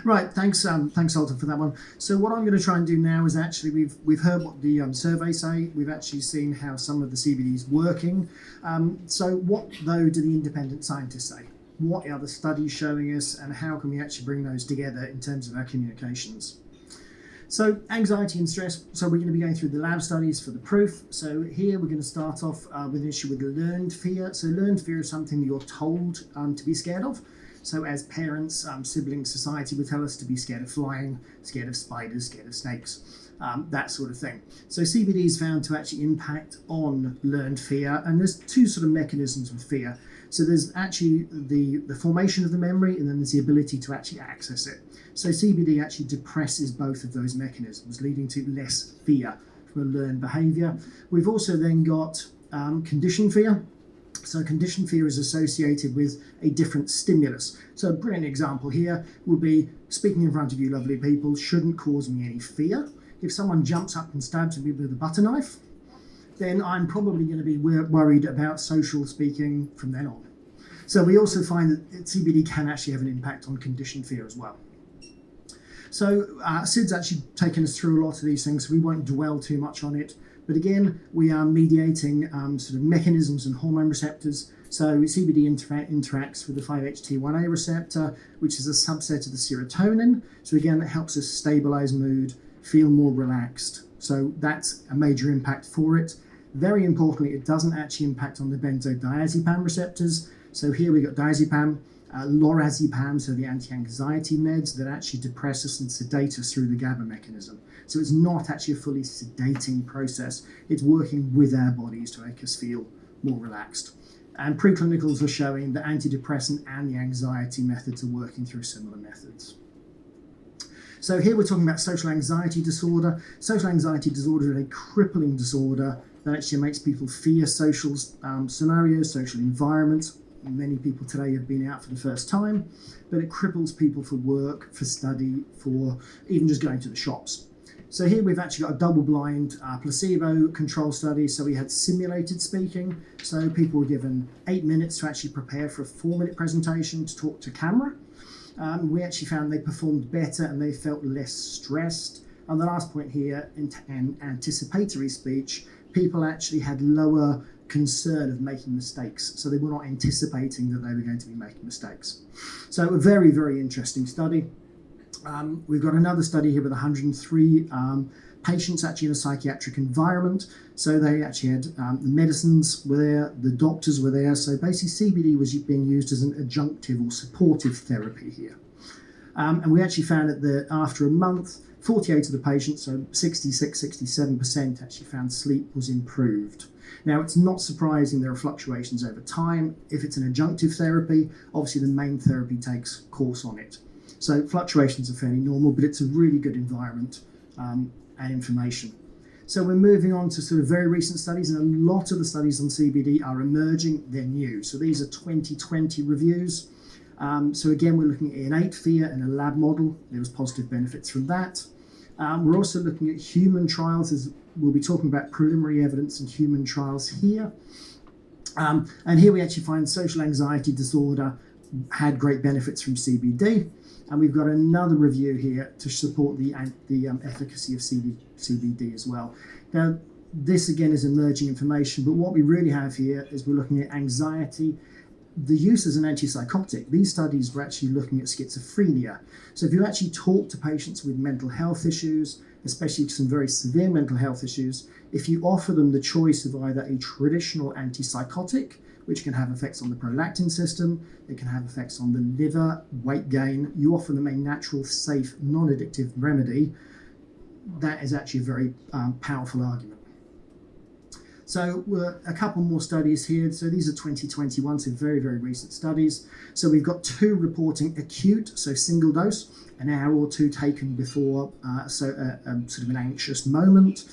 Right, thanks, Alton, for that one. So what I'm going to try and do now is actually we've heard what the surveys say. We've actually seen how some of the CBD is working. So what though do the independent scientists say? What are the studies showing us, and how can we actually bring those together in terms of our communications? So anxiety and stress. So we're going to be going through the lab studies for the proof. So here we're going to start off with an issue with learned fear. So learned fear is something that you're told to be scared of. So as parents, siblings, society would tell us to be scared of flying, scared of spiders, scared of snakes, that sort of thing. So CBD is found to actually impact on learned fear, and there's two sort of mechanisms with fear. So there's actually the formation of the memory, and then there's the ability to actually access it. So CBD actually depresses both of those mechanisms, leading to less fear from a learned behaviour. We've also then got conditioned fear. So conditioned fear is associated with a different stimulus. So a brilliant example here would be speaking in front of you lovely people shouldn't cause me any fear. If someone jumps up and stabs me with a butter knife, then I'm probably going to be worried about social speaking from then on. So we also find that CBD can actually have an impact on conditioned fear as well. So Sid's actually taken us through a lot of these things, so we won't dwell too much on it. But again, we are mediating sort of mechanisms and hormone receptors. So CBD interacts with the 5-HT1A receptor, which is a subset of the serotonin. So again, that helps us stabilize mood, feel more relaxed. So that's a major impact for it. Very importantly, it doesn't actually impact on the benzodiazepam receptors. So here we got diazepam, lorazepam, so the anti-anxiety meds that actually depress us and sedate us through the GABA mechanism. So it's not actually a fully sedating process. It's working with our bodies to make us feel more relaxed. And preclinicals are showing the antidepressant and the anxiety methods are working through similar methods. So here we're talking about social anxiety disorder. Social anxiety disorder is a crippling disorder that actually makes people fear social scenarios, social environments. Many people today have been out for the first time, but it cripples people for work, for study, for even just going to the shops. So here we've actually got a double-blind placebo control study. So we had simulated speaking. So people were given 8 minutes to actually prepare for a 4-minute presentation to talk to camera. We actually found they performed better and they felt less stressed. And the last point here, in anticipatory speech, people actually had lower concern of making mistakes. So they were not anticipating that they were going to be making mistakes. So a very, very interesting study. We've got another study here with 103 patients actually in a psychiatric environment. So they actually had the medicines were there, the doctors were there. So basically CBD was being used as an adjunctive or supportive therapy here. And we actually found that after a month, 48 of the patients, so 66, 67% actually found sleep was improved. Now, it's not surprising there are fluctuations over time. If it's an adjunctive therapy, obviously the main therapy takes course on it. So fluctuations are fairly normal, but it's a really good environment and information. So we're moving on to sort of very recent studies, and a lot of the studies on CBD are emerging, they're new. So these are 2020 reviews. So again, we're looking at innate fear in a lab model. There was positive benefits from that. We're also looking at human trials, as we'll be talking about preliminary evidence in human trials here. And here we actually find social anxiety disorder had great benefits from CBD. And we've got another review here to support the efficacy of CBD as well. Now, this again is emerging information, but what we really have here is we're looking at anxiety, the use as an antipsychotic. These studies were actually looking at schizophrenia. So if you actually talk to patients with mental health issues, especially some very severe mental health issues, if you offer them the choice of either a traditional antipsychotic, which can have effects on the prolactin system, it can have effects on the liver, weight gain, you offer them a natural, safe, non-addictive remedy, that is actually a very powerful argument. So a couple more studies here. So these are 2021, so very, very recent studies. So we've got 2 reporting acute, so single dose, an hour or 2 taken before sort of an anxious moment.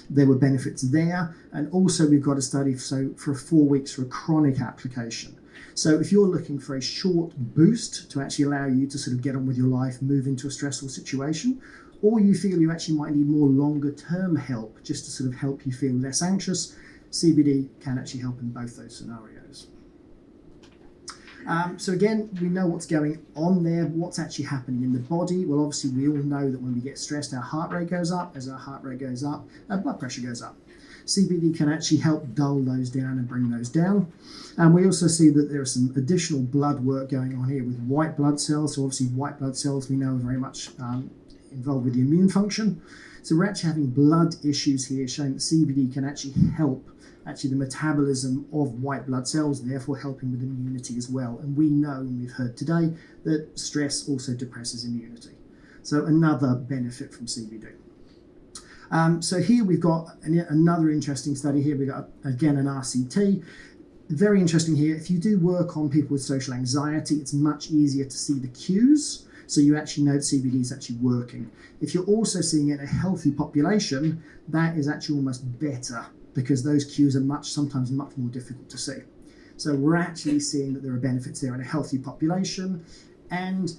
There were benefits there. And also we've got a study for 4 weeks for a chronic application. So if you're looking for a short boost to actually allow you to sort of get on with your life, move into a stressful situation, or you feel you actually might need more longer term help just to sort of help you feel less anxious, CBD can actually help in both those scenarios. So again, we know what's going on there, what's actually happening in the body. Well, obviously we all know that when we get stressed, our heart rate goes up. As our heart rate goes up, our blood pressure goes up. CBD can actually help dull those down and bring those down. And we also see that there is some additional blood work going on here with white blood cells. So obviously white blood cells we know are very much involved with the immune function. So we're actually having blood issues here, showing that CBD can actually help the metabolism of white blood cells, therefore helping with immunity as well. And we know, and we've heard today, that stress also depresses immunity. So another benefit from CBD. So here we've got another interesting study here. We've got, again, an RCT. Very interesting here. If you do work on people with social anxiety, it's much easier to see the cues. So you actually know that CBD is actually working. If you're also seeing it in a healthy population, that is actually almost better, because those cues are sometimes much more difficult to see. So we're actually seeing that there are benefits there in a healthy population. And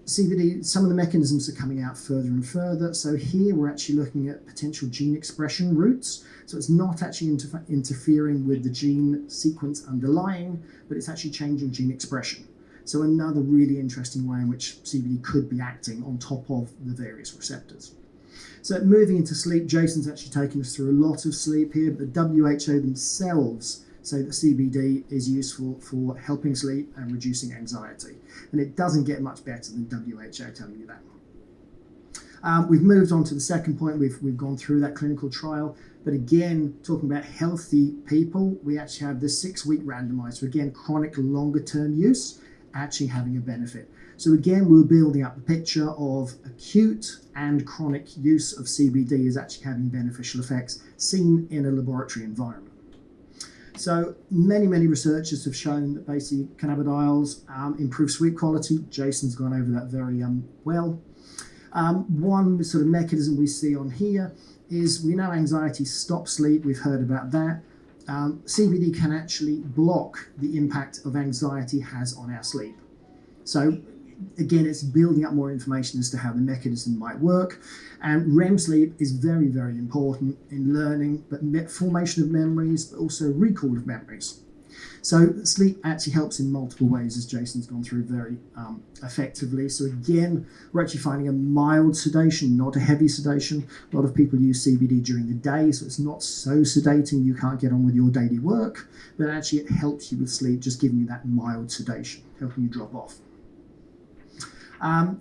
CBD, some of the mechanisms are coming out further and further. So here we're actually looking at potential gene expression routes. So it's not actually interfering with the gene sequence underlying, but it's actually changing gene expression. So another really interesting way in which CBD could be acting on top of the various receptors. So moving into sleep, Jason's actually taken us through a lot of sleep here, but the WHO themselves say that CBD is useful for helping sleep and reducing anxiety. And it doesn't get much better than WHO telling you that. We've moved on to the second point. We've gone through that clinical trial. But again, talking about healthy people, we actually have the 6-week randomized. So again, chronic longer term use actually having a benefit. So again, we're building up the picture of acute and chronic use of CBD is actually having beneficial effects seen in a laboratory environment. So many researchers have shown that basically cannabidiols improve sleep quality. Jason's gone over that very well. One sort of mechanism we see on here is we know anxiety stops sleep. We've heard about that. CBD can actually block the impact of anxiety has on our sleep. So again, it's building up more information as to how the mechanism might work. And REM sleep is very important in learning, but formation of memories, but also recall of memories. So sleep actually helps in multiple ways, as Jason's gone through very effectively. So again, we're actually finding a mild sedation, not a heavy sedation. A lot of people use CBD during the day, so it's not so sedating you can't get on with your daily work, but actually it helps you with sleep, just giving you that mild sedation, helping you drop off.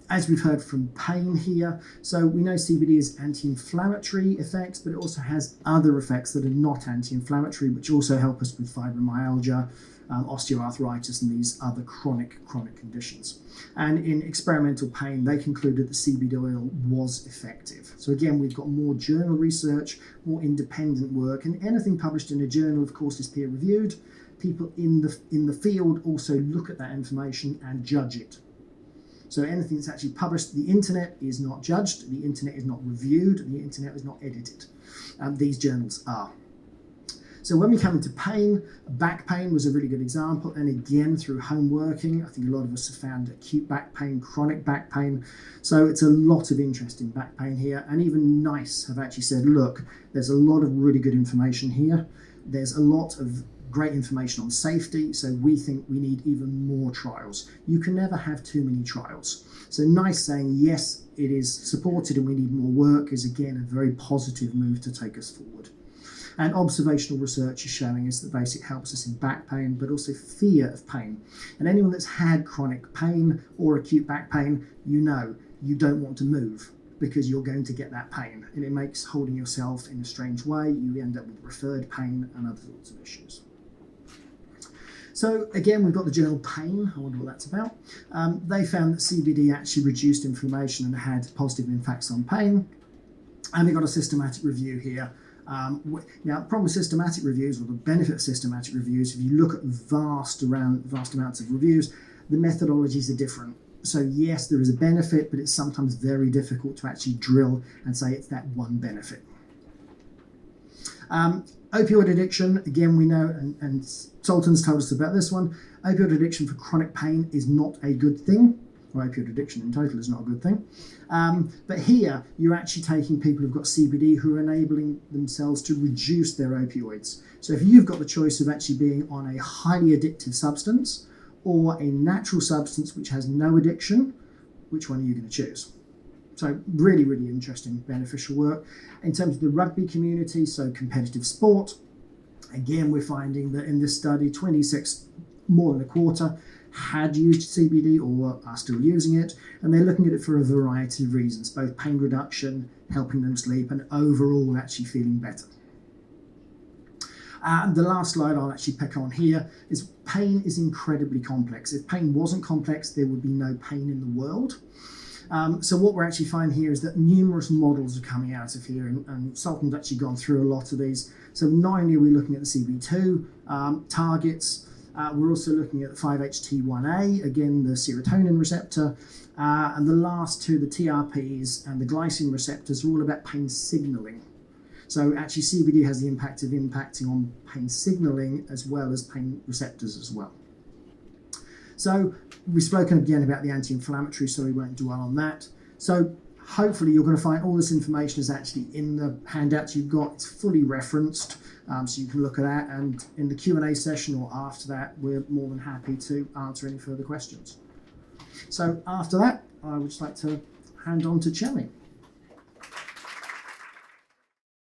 As we've heard from pain here, so we know CBD is anti-inflammatory effects, but it also has other effects that are not anti-inflammatory, which also help us with fibromyalgia, osteoarthritis, and these other chronic conditions. And in experimental pain, they concluded that CBD oil was effective. So again, we've got more journal research, more independent work, and anything published in a journal, of course, is peer-reviewed. People in the field also look at that information and judge it. So anything that's actually published, the internet is not judged, the internet is not reviewed, the internet is not edited. These journals are. So when we come into pain, back pain was a really good example. And again, through home working, I think a lot of us have found acute back pain, chronic back pain. So it's a lot of interest in back pain here. And even NICE have actually said, look, there's a lot of really good information here. There's a lot of great information on safety, so we think we need even more trials. You can never have too many trials. So NICE saying, yes, it is supported and we need more work is again a very positive move to take us forward. And observational research is showing us that basically helps us in back pain, but also fear of pain. And anyone that's had chronic pain or acute back pain, you know you don't want to move, because you're going to get that pain, and it makes holding yourself in a strange way. You end up with referred pain and other sorts of issues. So again, we've got the journal Pain. I wonder what that's about. They found that CBD actually reduced inflammation and had positive impacts on pain. And we've got a systematic review here. Now, the problem with systematic reviews, or the benefit of systematic reviews, if you look at vast amounts of reviews, the methodologies are different. So yes, there is a benefit, but it's sometimes very difficult to actually drill and say it's that one benefit. Opioid addiction, again, we know, and Sultan's told us about this one, opioid addiction for chronic pain is not a good thing. Or opioid addiction in total is not a good thing. But here, you're actually taking people who've got CBD who are enabling themselves to reduce their opioids. So if you've got the choice of actually being on a highly addictive substance or a natural substance which has no addiction, which one are you going to choose? So really, really interesting, beneficial work. In terms of the rugby community, so competitive sport, again, we're finding that in this study, 26, more than a quarter, had used CBD or are still using it, and they're looking at it for a variety of reasons, both pain reduction, helping them sleep, and overall actually feeling better. The last slide I'll actually pick on here is pain is incredibly complex. If pain wasn't complex, there would be no pain in the world. So what we're actually finding here is that numerous models are coming out of here, and Sultan's actually gone through a lot of these. So not only are we looking at the CB2 targets, we're also looking at the 5-HT1A, again the serotonin receptor, and the last two, the TRPs and the glycine receptors, are all about pain signaling. So actually CBD has the impact of impacting on pain signaling as well as pain receptors as well. So we've spoken again about the anti-inflammatory, so we won't dwell on that. So hopefully you're going to find all this information is actually in the handouts you've got. It's fully referenced, so you can look at that. And in the Q&A session or after that, we're more than happy to answer any further questions. So after that, I would just like to hand on to Chelly.